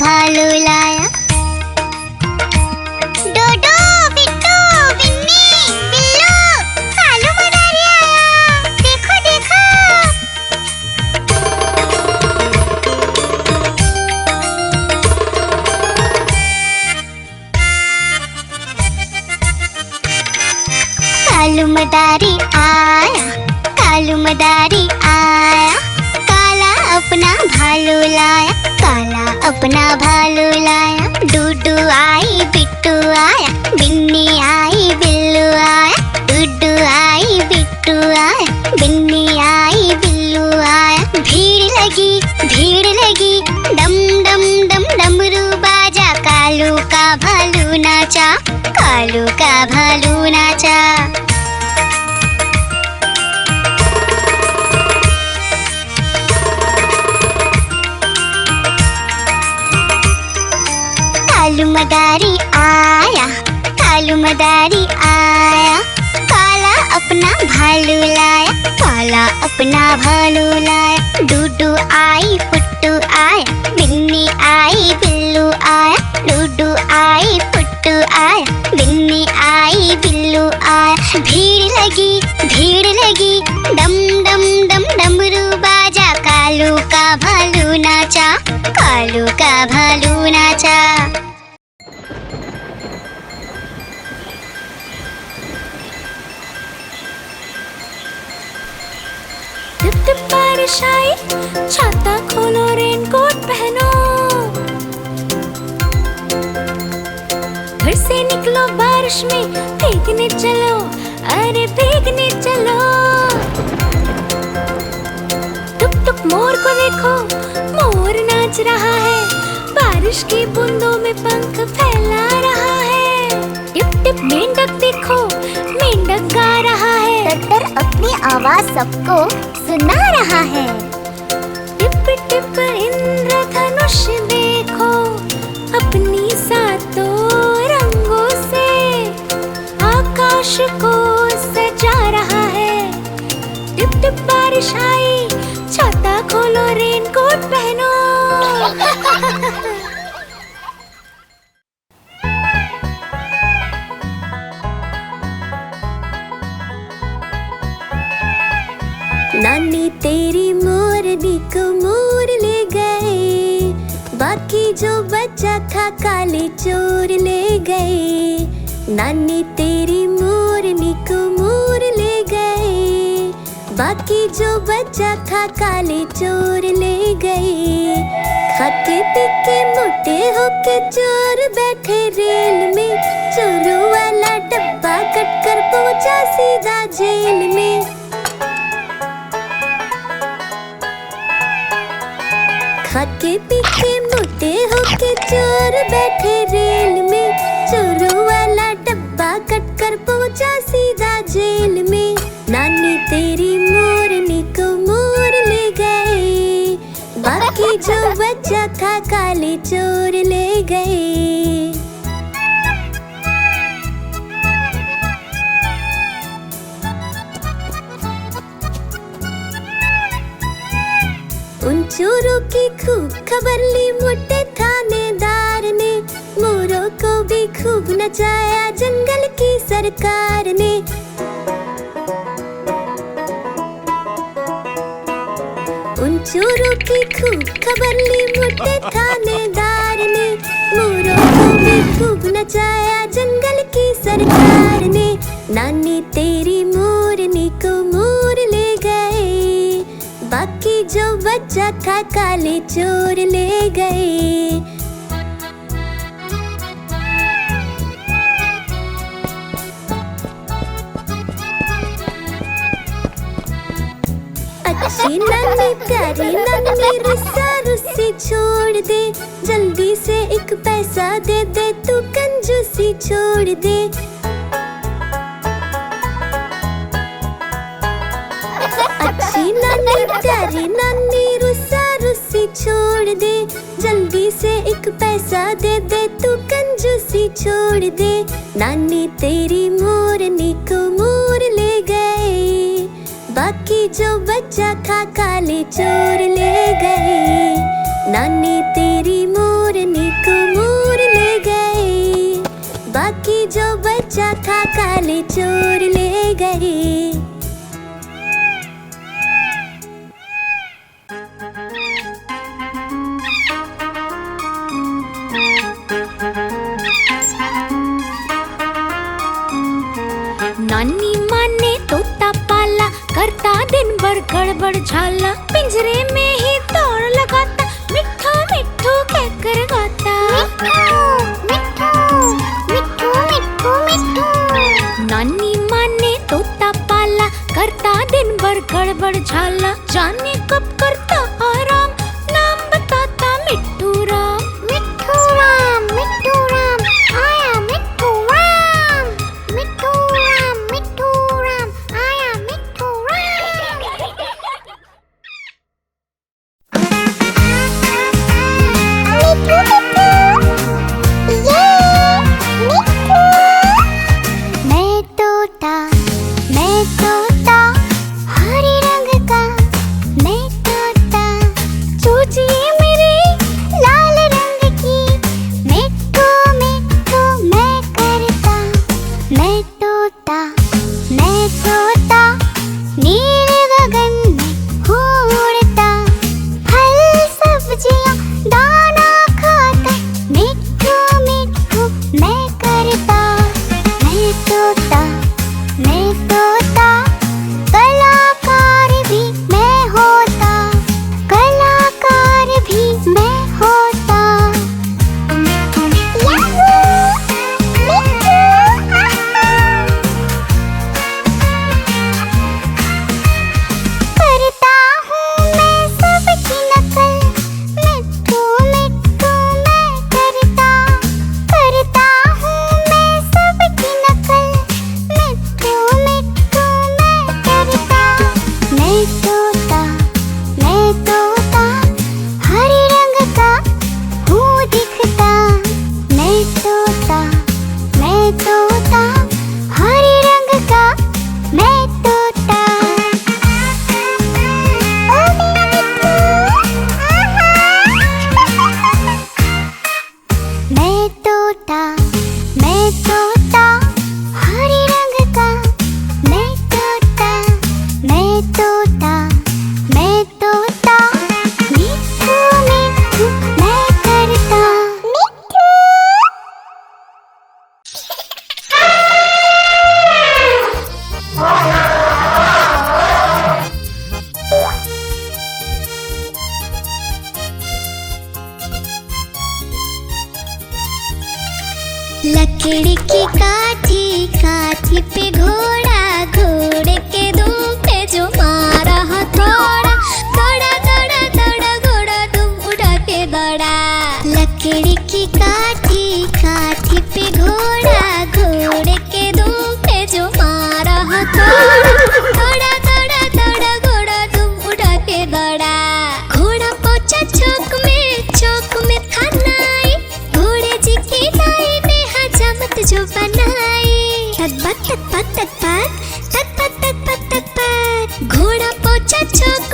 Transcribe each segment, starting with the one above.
भालू लाया। डोडो, बिट्टू, बिन्नी, बिल्लू, कालू मदारी आया, देखो देखो। कालू मदारी आया, कालू मदारी आया, काला अपना भालू लाया, काला अपना भालू लाया। डूडू आई, बिट्टू आया, बिन्नी आई, बिल्लू आया, डूडू आई, बिट्टू आया, बिन्नी आई, बिल्लू आया। भीड़ लगी, डम डम डम डमरू बाजा, कालू का भालू नाचा, कालू का भालू नाचा। कालू मदारी आया, कालू मदारी आया, काला अपना भालू लाया, काला अपना भालू लाया। डूडू आई, पुट्टू आया, बिन्नी आई, बिल्लू आया, डूडू आई, पुट्टू आया, बिन्नी आई, बिल्लू आया। भीड़ लगी, डम डम डम डमरू बाजा, कालू का भालू नाचा, कालू का भालू नाचा। टिप टिप बारिश आई, छाता खोलो, रेनकोट पहनो, घर से निकलो बारिश में, भीगने चलो, अरे भीगने चलो। टुक टुक मोर को देखो, मोर नाच रहा है, बारिश की बूंदों में पंख फैला रहा है। टिप टिप मेंढक देखो, मेंढक गा रहा है, टट्टर अपनी आवाज सबको सुना रहा है। टिप टिप इंद्रधनुष देखो, अपनी सातों रंगों से आकाश को सजा रहा है। टिप टिप बारिश आई, छाता खोलो, रेनकोट पहनो। नानी तेरी मोरनी को मोर ले गए, बाकी जो बचा था काले चोर ले गए। नानी तेरी मोरनी को मोर ले गए, बाकी जो बचा था काले चोर ले गए। खाते पीके मोटे होके चोर बैठे रेल में, चोरों वाला डब्बा कट कर पहुंचा सीधा जेल में। खाके पीके मोटे होके चोर बैठे रेल में, चोरों वाला डब्बा कट कर पहुंचा सीधा जेल में। नानी तेरी मोरनी को मोर ले गए, बाकी जो बचा था काले चोर ले गए। उन चोरों की खूब खबर ली मोटे थानेदार ने, मोरों को भी खूब नचाया जंगल की सरकार ने। उन चोरों की खूब खबर ली मोटे थानेदार ने, मोरों को भी खूब नचाया जंगल की सरकार ने। नानी तेरी मोरनी को मोर ले गए, बाकी जो बचा था काले चोर ले गए। अच्छी नानी प्यारी नानी रुस्सा रुस्सी छोड़ दे, जल्दी से एक पैसा दे दे, तू कंजूसी छोड़ दे। अच्छी नानी प्यारी नानी रुस्सा रुस्सी छोड़ दे, जल्दी से एक पैसा दे दे, तू कंजूसी छोड़ दे। नानी तेरी मोरनी को मोर ले गए, बाकी जो बचा था काले चोर ले गए। नानी तेरी मोरनी बच्चा खा काले चोर ले गए। नानी माँ ने तोता पाला, करता दिन भर गड़बड़ झाला, पिंजरे में ही दौड़ लगाता, मिट्ठू मिट्ठू कहकर गाता। मिट्ठू मिट्ठू मिट्ठू मिट्ठू। नानी माँ ने तोता पाला, करता दिन भर गड़बड़ झाला, जाने कब करता आराम, नाम बताता मिट्ठू राम। मिट्ठू राम आया मिट्ठू राम, मिट्ठू राम आया मिट्ठू राम। मिट्ठू ये मिट्ठू। मैं तोता हरे रंग का, मैं तोता चूचिए मेरे लाल रंग की, मिट्ठू मिट्ठू मैं करता। मैं तोता नीले गगन में उड़ता, फल सब्जियां दाना खाता, मिट्ठू मिट्ठू मैं करता। मैं तोता कलाकार भी मैं होता, कलाकार भी मैं होता। याहू मिट्ठू करता हूँ मैं सबकी नकल, मिट्ठू मिट्ठू मैं करता हूँ मैं सबकी नकल, मिट्ठू मिट्ठू मैं करता। मैं तोता हरे रंग का हूँ दिखता, मैं तोता हरे रंग का मैं तोता। ओ मेरा मिट्ठू मैं तोता हरे रंग का, मैं तोता मिट्ठू मिट्ठू मैं करता। मिट्ठू लकड़ी की काठी पे घोड़ा, घोड़े के दुम पे जो मारा हथौड़ा, दौड़ा घोड़ा दुम उड़ा के दौड़ा। लकड़ी की काठी पे घोड़ा, घोड़े के दुम पे जो मारा हथौड़ा, दौड़ा घोड़ा दुम उड़ा के दौड़ा। घोड़ा पहुंचा चौक में था नाई, घोड़े जी की नाई ने हजामत जो बनाई। घोड़ा पहुंचा चौक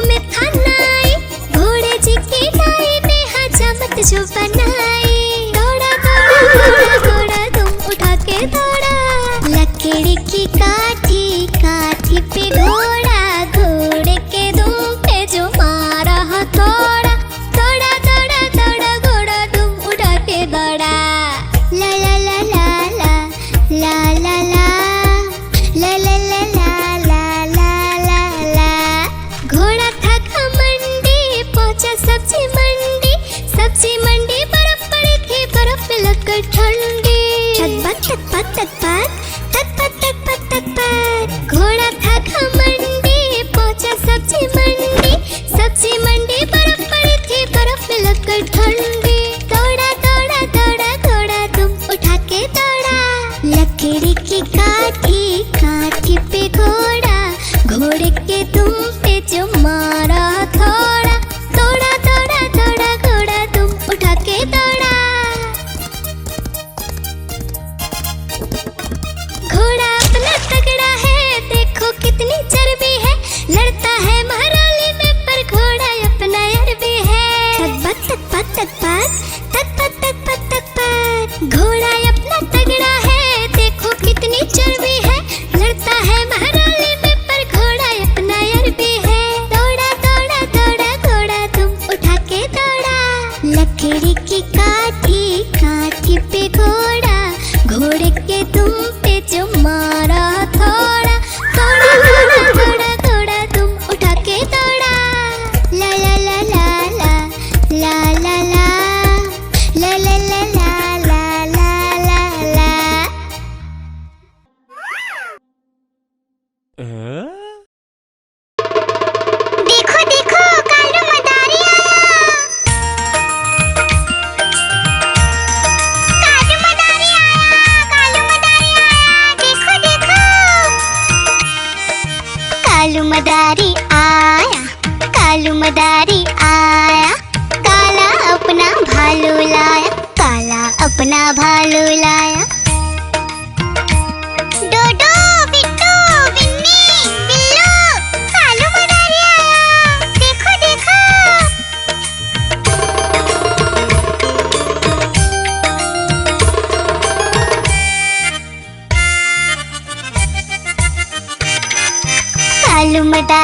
में था नाई, घोड़े जी की नाई ने हजामत जो बनाई। दौड़ा तुम उठा के दौड़ा। लकड़ी की काठी पे घोड़ा, घोड़े के दुम पे जो मारा हथौड़ा, दौड़ा घोड़ा तुम उठा के दौड़ा। ला ला ला ला ला ला ला ला ला ला ला ला ला ला ला। घोड़ा था घमंडी, पहुंचा सब्जी मंडी, बर्फ पड़ी थी, बर्फ में लगकर ठंडी। घोड़ा था घमंडी, पहुंचा सब्जी मंडी, बर्फ पड़ी थी, बर्फ में लगकर ठंडी। दौड़ा घोड़ा तुम उठा के दौड़ा। लकड़ी की काठी पे घोड़ा, घोड़े के दुम पे जो मारा हथौड़ा, दौड़ा घोड़ा तुम उठा के दौड़ा।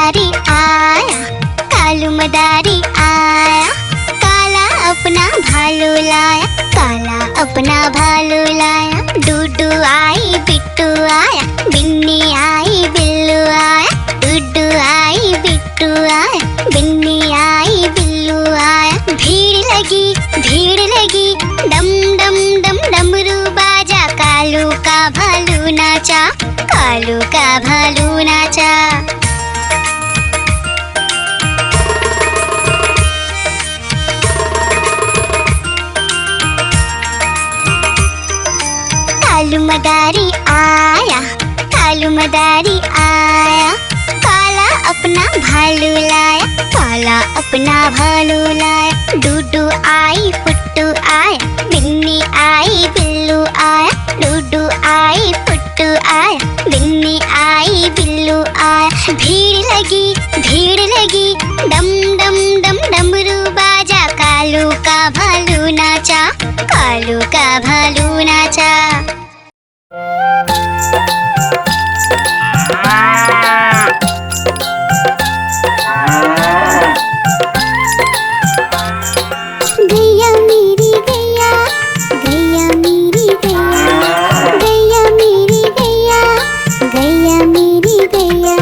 मदारी आया, कालू मदारी आया, काला अपना भालू लाया, काला अपना भालू लाया। डूडू आई बिट्टू आया, बिन्नी आई बिल्लू आया, डूडू आई बिट्टू आया, बिन्नी आई बिल्लू आया। भीड़ लगी, डम डम डम डमरू बाजा, कालू का भालू नाचा, कालू का भालू नाचा। कालू मदारी आया, कालू मदारी आया, काला अपना भालू लाया, काला अपना भालू लाया। डूडू आई फुट्टू आया, बिन्नी आई बिल्लू आया, डूडू आई फुट्टू आया, बिन्नी आई बिल्लू आया। भीड़ लगी, डम डम डम डमरू बाजा, कालू का भालू नाचा, कालू का भालू नाचा। गैया मेरी गैया, गैया मेरी गैया, गैया मेरी गैया, गैया मेरी गैया,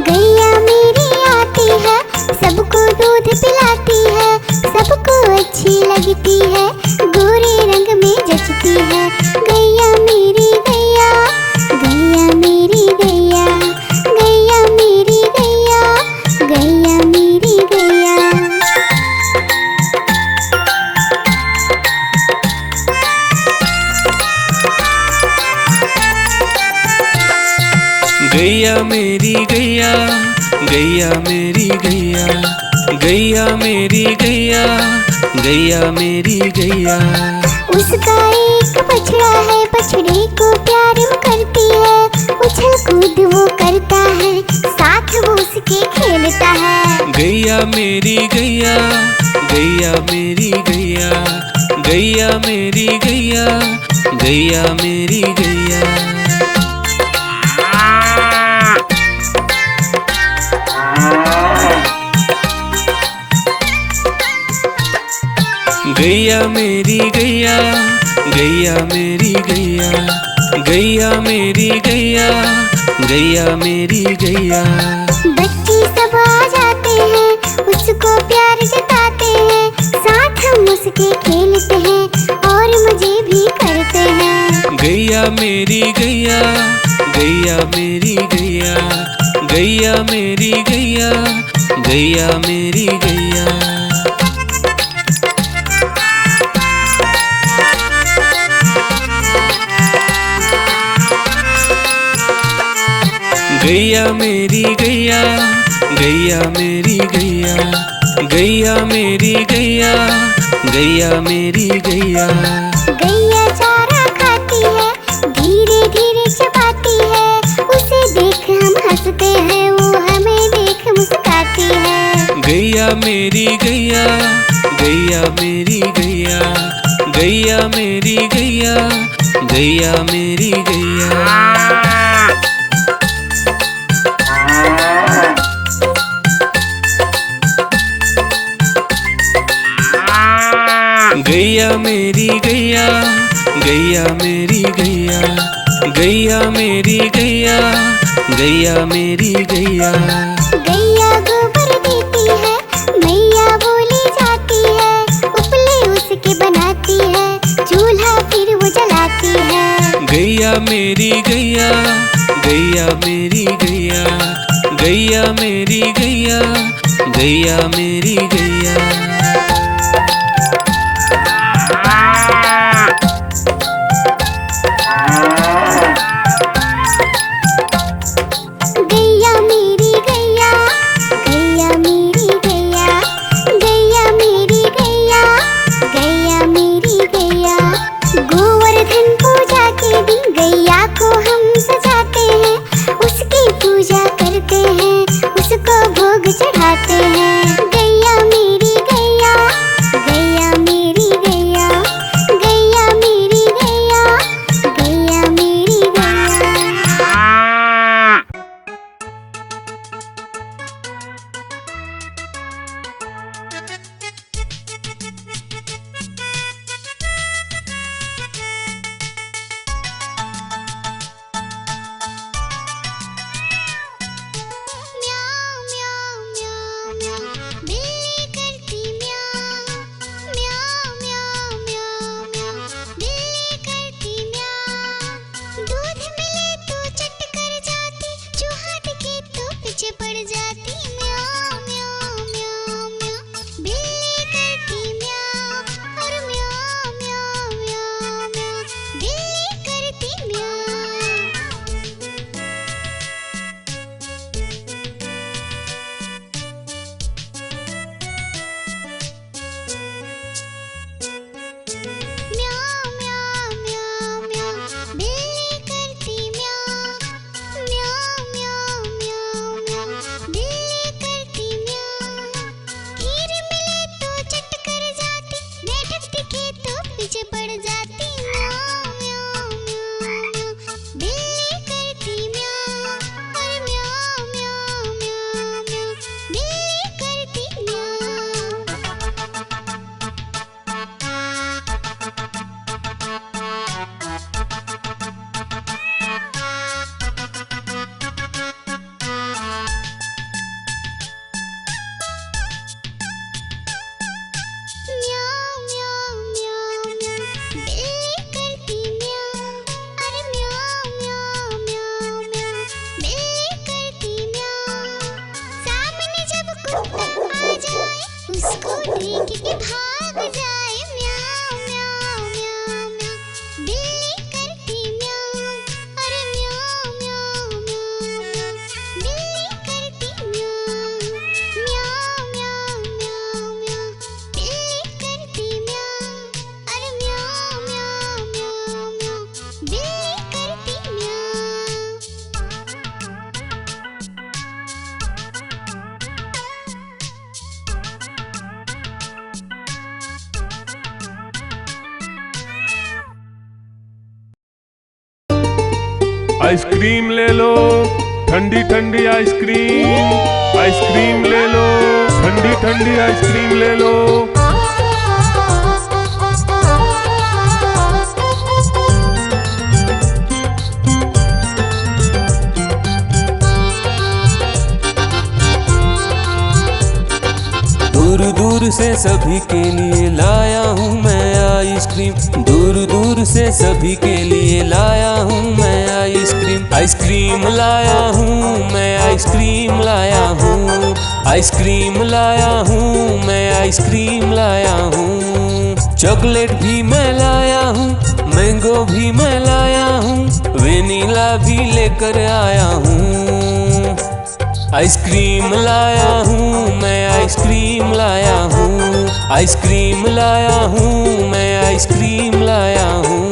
गैया मेरी आती है, सबको दूध पिलाती है, सबको अच्छी लगती है, गोरे रंग में जचती है। गैया मेरी गैया, गैया मेरी गैया, गैया मेरी गैया, गैया मेरी गैया। गैया मेरी गैया, गैया मेरी गैया, गैया मेरी गैया, गैया मेरी गैया। उसका एक बछड़ा है, बछड़े को प्यार वो करती है, उछल कूद वो करता है, साथ वो उसके खेलता है। गैया मेरी गैया, गैया मेरी गैया, गैया मेरी गैया, गैया मेरी गैया। गैया मेरी गैया, गैया मेरी गैया, गैया मेरी गैया, गैया मेरी गैया। बच्चे सब आ जाते हैं, उसको प्यार जताते हैं, साथ हम उसके खेलते हैं और मजे भी करते हैं। गैया मेरी गैया, गैया मेरी गैया, गैया मेरी गैया, गैया मेरी गैया। गैया मेरी गैया, गैया मेरी गैया, गैया मेरी गैया, गैया मेरी गैया। गैया चारा खाती है, धीरे धीरे चबाती है, उसे देख हम हंसते हैं, वो हमें देख मुस्कुराती है। गैया मेरी गैया, गैया मेरी गैया, गैया मेरी गैया, गैया मेरी गैया। गैया मेरी गैया, गैया मेरी गैया, गैया मेरी गैया, गैया मेरी गैया। गैया गोबर देती है, मैया बोली जाती है, उपले उसके बनाती है, चूल्हा फिर वो जलाती है। गैया मेरी गैया, गैया मेरी गैया, गैया मेरी गैया, गैया मेरी गैया। गैया मेरी गैया, गैया मेरी गैया, गैया मेरी गैया, गैया मेरी गैया। गोवर्धन पूजा के दिन गैया को हम सजाते हैं, उसकी पूजा करते हैं, उसको भोग चढ़ाते हैं। गैया मेरी आ जाए उसको देख के भाग जाए म्याऊं म्याऊं म्याऊं म्याऊं बिल्ली करती म्याऊं अरे म्याऊं म्याऊं म्याऊं बिल्ली करती म्याऊं म्याऊं म्याऊं म्याऊं म्याऊं बिल्ली करती म्याऊं अरे म्याऊं म्याऊं म्याऊं म्याऊं बिल्ली करती म्याऊं। आइसक्रीम ले लो, ठंडी ठंडी आइसक्रीम। आइसक्रीम ले लो, ठंडी ठंडी आइसक्रीम ले लो। दूर दूर से सभी के लिए लाया हूँ मैं आइसक्रीम। दूर दूर से सभी के लिए लाया हूँ मैं आइसक्रीम। आइसक्रीम लाया हूँ मैं, आइसक्रीम लाया हूँ। आइसक्रीम लाया हूँ मैं, आइसक्रीम लाया हूँ। चॉकलेट भी मैं लाया हूँ, मैंगो भी मैं लाया हूँ, वेनिला भी लेकर आया हूँ। आइसक्रीम लाया हूँ मैं, आइसक्रीम लाया हूँ। आइसक्रीम लाया हूँ मैं, आइसक्रीम लाया हूँ।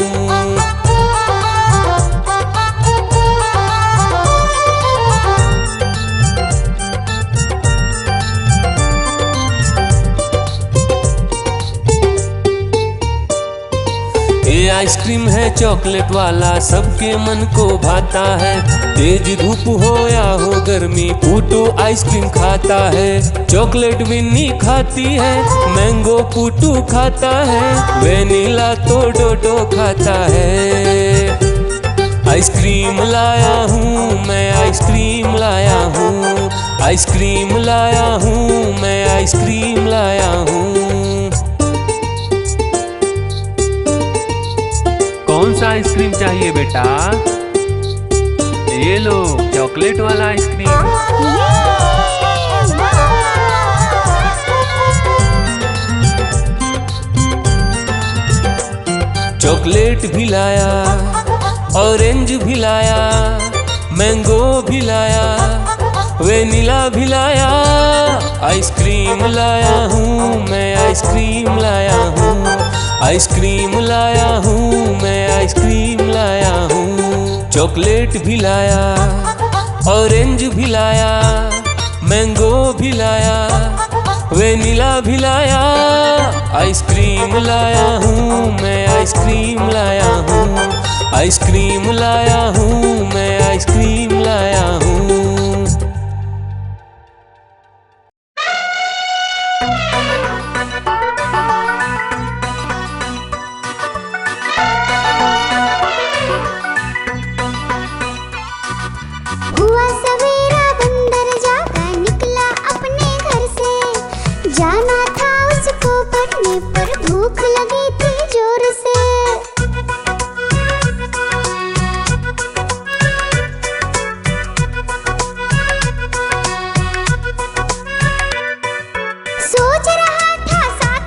ये आइसक्रीम है चॉकलेट वाला, सबके मन को भाता है। तेज धूप हो या हो गर्मी, पूटू आइसक्रीम खाता है। चॉकलेट विन्नी खाती है, मैंगो पूटू खाता है, वेनिला तो डोडो खाता है। आइसक्रीम लाया हूँ मैं, आइसक्रीम लाया हूँ। आइसक्रीम लाया हूँ मैं, आइसक्रीम लाया हूँ। कौन सा आइसक्रीम चाहिए बेटा? ये लो चॉकलेट वाला आइसक्रीम। चॉकलेट भी लाया, ऑरेंज भी लाया, मैंगो भी लाया, वेनिला भी लाया। आइसक्रीम लाया हूँ मैं, आइसक्रीम लाया हूँ। आइसक्रीम लाया हूँ मैं, आइसक्रीम लाया हूँ। चॉकलेट भी लाया, ऑरेंज भी लाया, मैंगो भी लाया, वेनिला भी लाया। आइसक्रीम लाया हूँ मैं, आइसक्रीम लाया हूँ। आइसक्रीम लाया हूँ मैं, आइसक्रीम लाया हूँ। हुआ सवेरा बंदर जागा निकला अपने घर से, जाना था उसको पढ़ने पर भूख लगी थी जोर से। सोच रहा था साथ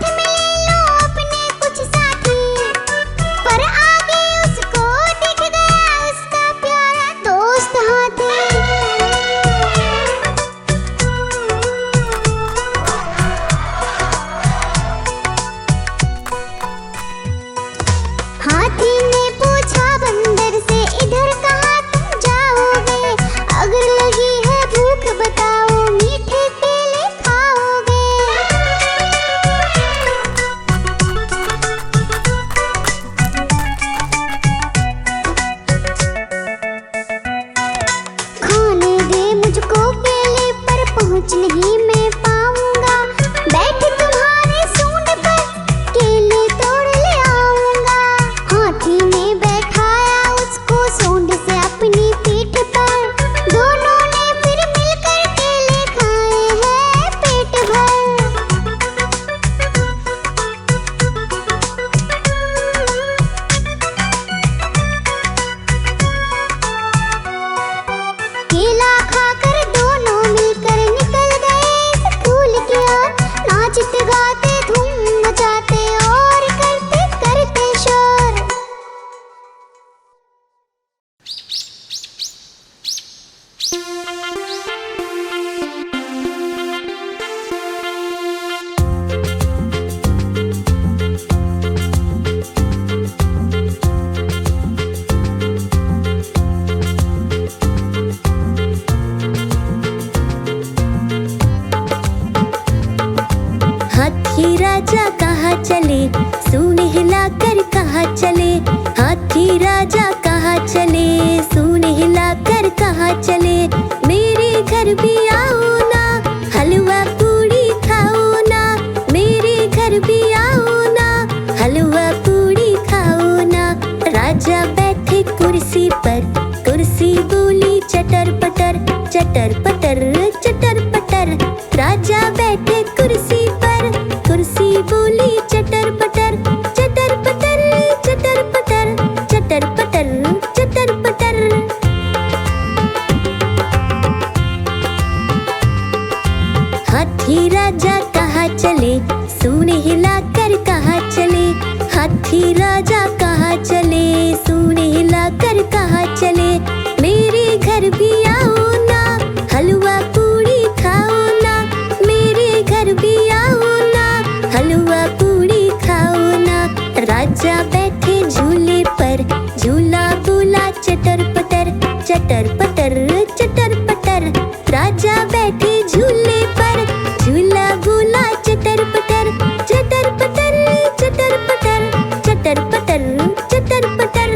चले, सूंड हिलाकर कहाँ चले, हाथी राजा कहाँ चले, सूंड हिलाकर कहाँ चले। मेरे घर भी आओ ना, हलवा पूड़ी खाओ ना, मेरे घर भी आओ ना, हलवा पूड़ी खाओ ना। राजा बैठे कुर्सी पर, कुर्सी बोली चटर पटर, चटर पटर चटर पटर। राजा बैठे कुर्सी पर, कुर्सी बोली चटर पटर, चटर पटर चटर पटर, चटर पटर चटर पटर। हाथी राजा कहाँ चले, सूंड हिलाकर कहाँ चले, हाथी राजा कहाँ चले, सूंड हिलाकर कहाँ चले। मेरे घर भी आओ ना, हलवा पूड़ी खाओ ना, मेरे घर भी आओ ना, हलवा पूड़ी खाओ ना। राजा बैठे झूले पर, झूला बोला चटर पटर, चटर पटर चटर पटर। राजा बैठे झूले पर, झूला बोला चटर पटर, चटर पटर चटर पटर, चटर पटर चटर पटर।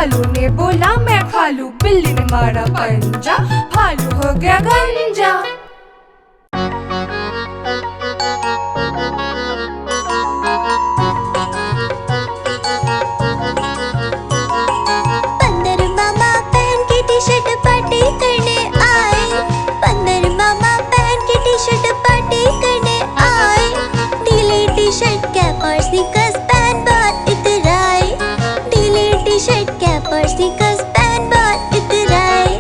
भालू ने बोला मैं खा लूं, बिल्ली ने मारा पंजा, भालू हो गया गंजा। बंदर मामा पहन के टी शर्ट पार्टी करने आए, बंदर मामा पहन के टी शर्ट पार्टी करने आए, ढीली टी शर्ट कैप और स्नीकर्स पहन बहुत इतराए, ढीली टी शर्ट कैप और स्नीकर्स पहन बहुत इतराए।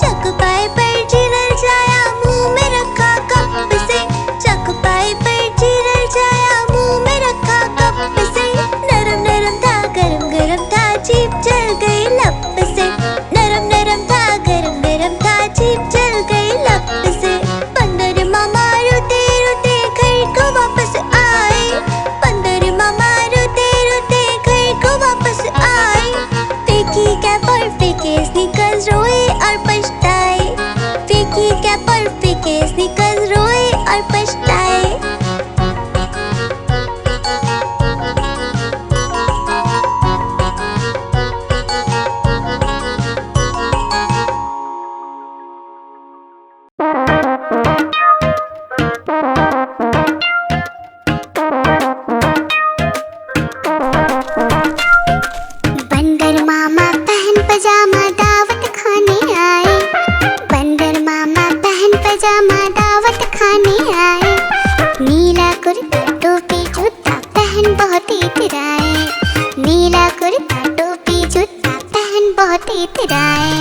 चकपाई पर चिरल जाया, मुंह में रखा कप से, चकपाई पर चिरल जाया, मुंह में रखा कप से, नरम नरम था गरम गरम था, जीभ जल गई लप से, नरम नरम था गरम गरम था, जीभ जल गई लप से। बंदर मामा रोते रोते घर को वापस आए, बंदर मामा रोते रोते घर को वापस आए, फेंकी कैप और फेंके स्नीकर्स, रोए और पछताए, फेंकी कैप और फेंके स्नीकर्स, रोए और पछताए। बंदर मामा पहन पजामा दावत खाने आए, बंदर मामा पहन पजामा दावत खाने आए, नीला कुर्ता टोपी जूता पहन बहुत इतराए, नीला कुर्ता टोपी जूता पहन बहुत इतराए।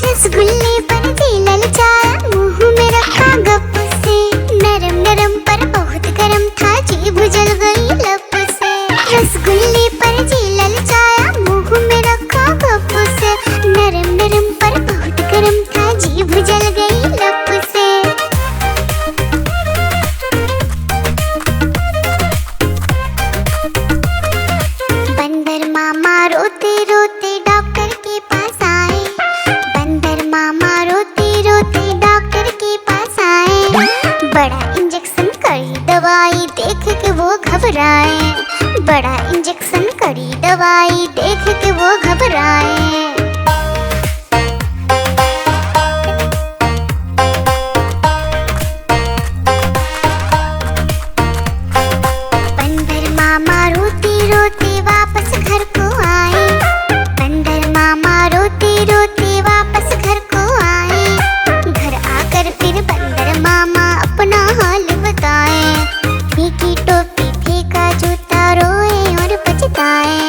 रसगुल्ले पर जी ललचाया, मुंह में रखा गप से, नरम नरम पर बहुत गरम था, जीभ जल गई लप से। रसगुल्ले पर जी ललचाया, मुंह में रखा गप से, नरम नरम पर बहुत गरम था, जीभ जल गई लप से। बंदर मामा रोते रोते डॉक्टर के पास आए, बंदर मामा रोते रोते डॉक्टर के पास आए, बड़ा इंजेक्शन कड़ी दवाई देख के वो घबराए, बड़ा इंजेक्शन कड़ी दवाई देख के वो घबराए। बंदर मामा रोते रोते वापस घर को आए, बंदर मामा रोते रोते वापस घर को आए, घर आकर फिर बंदर मामा अपना हाल बताए, फेंकी टोपी फेंका जूता, रोए और पछताए।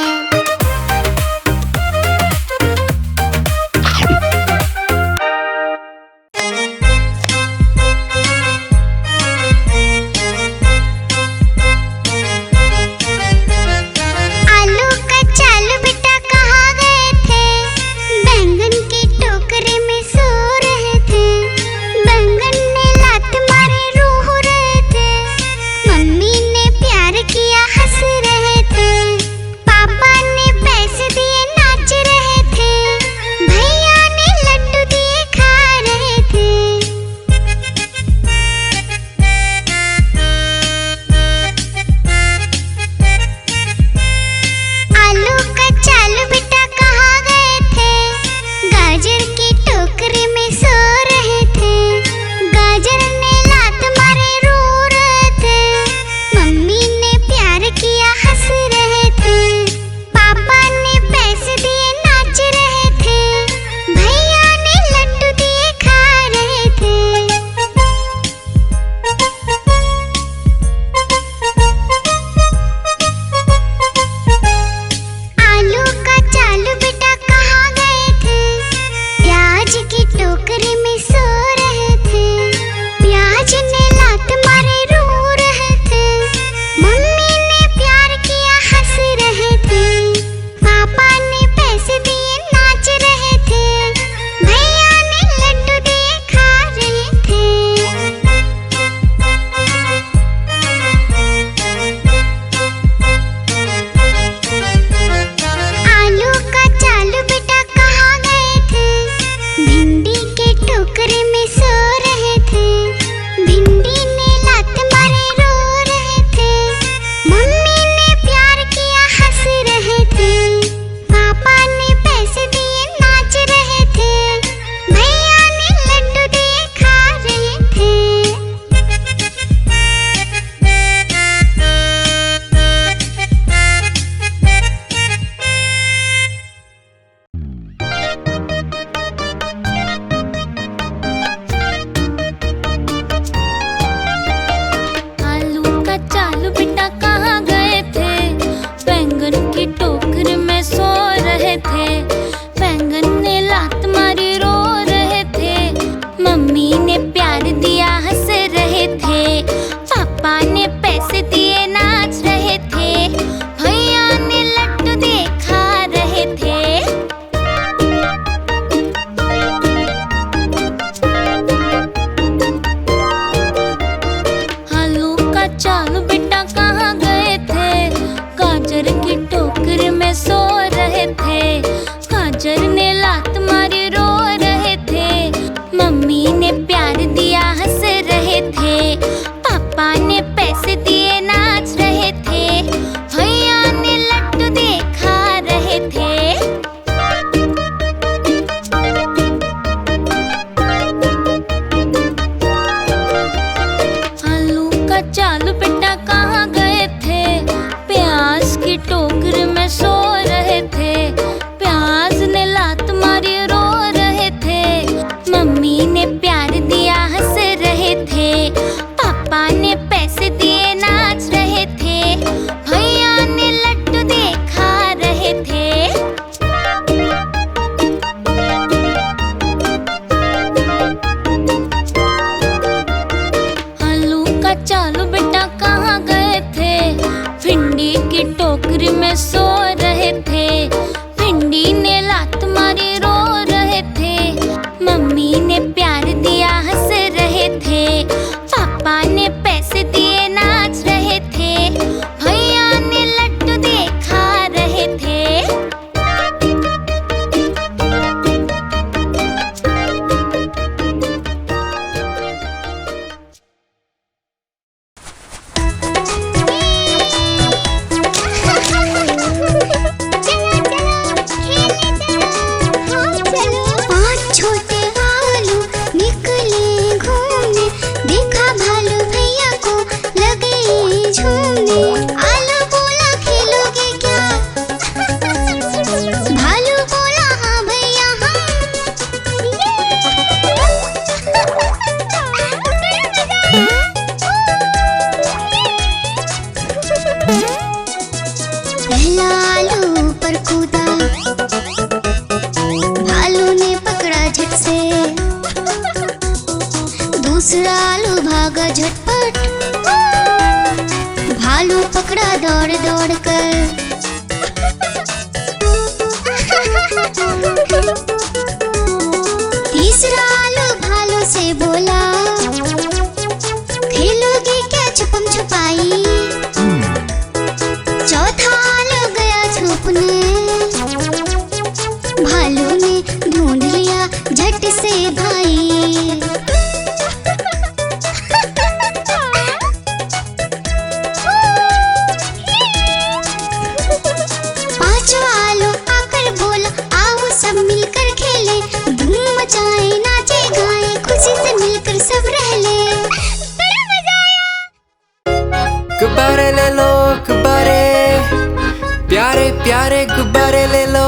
ले लो।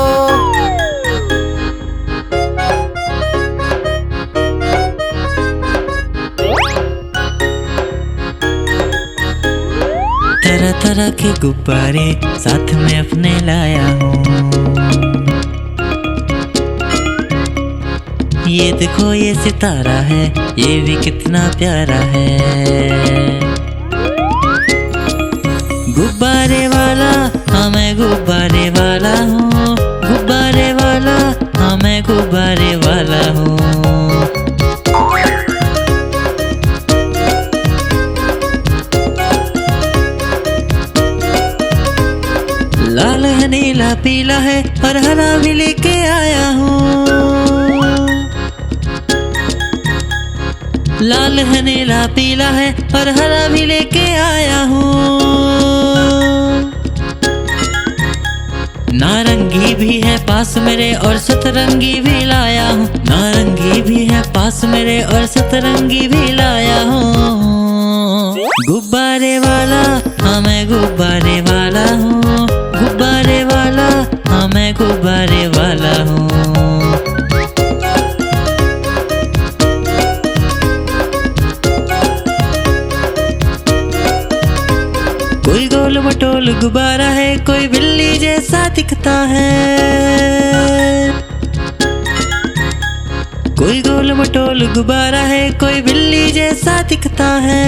तरह तरह के गुब्बारे साथ में अपने लाया हूँ। ये देखो ये सितारा है, ये भी कितना प्यारा है। गुब्बारे वाला हाँ मैं गुब्बारे वाला हूँ, गुब्बारे वाला हाँ मैं गुब्बारे वाला हूँ। लाल है नीला पीला है और हरा भी लेके आया हूँ। लाल है नीला पीला है और हरा भी लेके आया हूँ। नारंगी भी है पास मेरे और सतरंगी भी लाया हूँ। नारंगी भी है पास मेरे और सतरंगी भी लाया हूँ। गुब्बारे वाला हाँ मैं गुब्बारे वाला हूँ, गुब्बारे वाला हाँ मैं गुब्बारे वाला हूँ। कोई गोल मटोल गुब्बारा है, कोई बिल्ली जैसा दिखता है। कोई गोल मटोल गुब्बारा है, कोई बिल्ली जैसा दिखता है।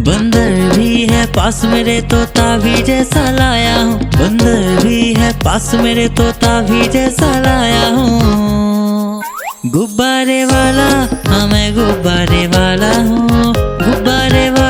बंदर भी है पास मेरे, तोता भी जैसा लाया हूँ। बंदर भी है पास मेरे, तोता भी जैसा लाया हूँ। गुब्बारे वाला हाँ मैं गुब्बारे वाला हूँ, गुब्बारे वाला